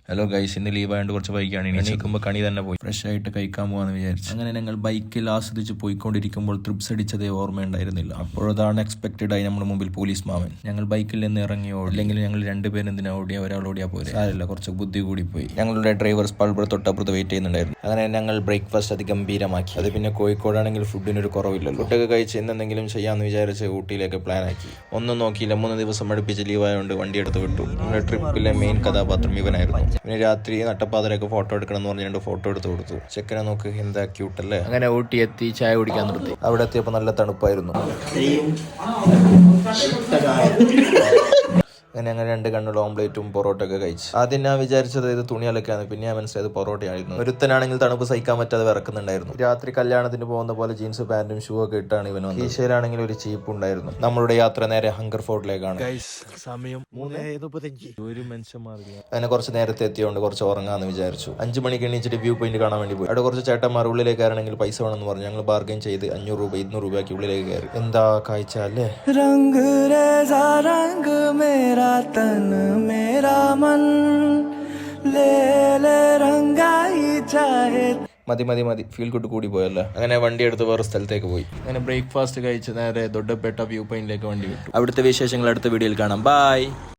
Hello guys, ഇന്ന് leave ആയതുകൊണ്ട് കുറച്ച് ബൈക്കാണ് എണീക്കുമ്പോൾ കണി തന്നെ പോയി ഫ്രഷ് ആയിട്ട് കഴിക്കാൻ പോകാന്ന് വിചാരിച്ചു. അങ്ങനെ ഞങ്ങൾ ബൈക്കിൽ ആസ്വദിച്ച് പോയിക്കൊണ്ടിരിക്കുമ്പോൾ ട്രിപ്സ് അടിച്ചതേ ഓർമ്മയുണ്ടായിരുന്നില്ല. അപ്പോഴതാണ് എക്സ്പെക്റ്റഡ് ആയി നമ്മുടെ മുമ്പിൽ പോലീസ് മാമൻ. ഞങ്ങൾ ബൈക്കിൽ നിന്ന് ഇറങ്ങിയോ, അല്ലെങ്കിൽ ഞങ്ങൾ രണ്ടുപേരും എന്തിനാ ഓടിയാ, ഒരാൾ ഓടിയാ പോരെ. സാരമില്ല, കുറച്ച് ബുദ്ധി കൂടി പോയി. ഞങ്ങളുടെ ഡ്രൈവർ സ്പൾബർ തൊട്ടപ്പുറത്ത് വെയിറ്റ് ചെയ്യുന്നുണ്ടായിരുന്നു. അങ്ങനെ ഞങ്ങൾ ബ്രേക്ക്ഫാസ്റ്റ് അതിഗംഭീരമാക്കി. അത് പിന്നെ കോഴിക്കോടാണെങ്കിൽ ഫുഡിനൊരു കുറവില്ലല്ലോ. ഫുഡൊക്കെ കഴിച്ച് എന്തെങ്കിലും ചെയ്യാമെന്ന് വിചാരിച്ച് ഊട്ടിയിലേക്ക് പ്ലാൻ ആക്കി. ഒന്നും നോക്കിയില്ല, 3 ദിവസം അടുപ്പിച്ച് ലീവായതുകൊണ്ട് വണ്ടി എടുത്ത് വിട്ടു. നമ്മുടെ ട്രിപ്പിലെ മെയിൻ കഥാപാത്രം ഇവനായിരുന്നു. പിന്നെ രാത്രി നട്ടപ്പാതിരൊക്കെ ഫോട്ടോ എടുക്കണം എന്ന് പറഞ്ഞ് 2 ഫോട്ടോ എടുത്ത് കൊടുത്തു. ചെക്കനെ നോക്ക്, എന്താ ക്യൂട്ടല്ലേ. അങ്ങനെ ഊട്ടി എത്തി, ചായ കുടിക്കാൻ നിർത്തി. അവിടെ എത്തിയപ്പോൾ നല്ല തണുപ്പായിരുന്നു. അങ്ങനെ 2 കണ്ണുള്ള ഓംപ്ലേറ്റും പൊറോട്ടൊക്കെ കഴിച്ചു. ആദ്യം ഞാൻ വിചാരിച്ചത് ഇത് തുണി അലക്കാണ്, പിന്നെ ഞാൻ മനസ്സിലായത് പൊറോട്ടയായിരുന്നു. ഒരുത്തനാണെങ്കിൽ തണുപ്പ് സഹിക്കാൻ പറ്റാതെ വിറക്കുന്നുണ്ടായിരുന്നു. രാത്രി കല്യാണത്തിന് പോകുന്ന പോലെ ജീൻസ് പാന്റും ഷൂ ഒക്കെ ഇട്ടാണ് ഇവൻ വന്നത്. ഈശയിലാണെങ്കിൽ ഒരു ചീപ്പ് ഉണ്ടായിരുന്നു. നമ്മളുടെ യാത്ര നേരെ ഹങ്കർ ഫോർട്ടിലേക്കാണ്. സമയം 3:35. ഒരു മനുഷ്യന്മാരില്ല. അങ്ങനെ കുറച്ച് നേരത്തെ എത്തിയോണ്ട് കുറച്ച് ഉറങ്ങാന്ന് വിചാരിച്ചു. 5 മണിക്ക് എണീച്ചിട്ട് വ്യൂ പോയിന്റ് കാണാൻ വേണ്ടി പോയി. അവിടെ കുറച്ച് ചേട്ടന്മാർ ഉള്ളിലേക്ക് കയറണമെങ്കിൽ പൈസ വേണമെന്ന് പറഞ്ഞു. ഞങ്ങൾ ബാർഗൈൻ ചെയ്ത് 500 രൂപ 200 രൂപയ്ക്ക് ഉള്ളിലേക്ക് കയറി. എന്താ കാഴ്ച അല്ലേ. तन मेरा मन ले ले रंगाई चाहे. മതി ഫീൽ ഗുഡ് കൂടി പോയല്ലോ. അങ്ങനെ വണ്ടി എടുത്ത് വേറെ സ്ഥലത്തേക്ക് പോയി. അങ്ങനെ ബ്രേക്ക്ഫാസ്റ്റ് കഴിച്ച് നേരെ ദൊഡ്ഡപേട്ട വ്യൂ പോയിന്റിലേക്ക് വണ്ടി വിട്ടു. അവിടുത്തെ വിശേഷങ്ങൾ അടുത്ത വീഡിയോയിൽ കാണാം. ബൈ.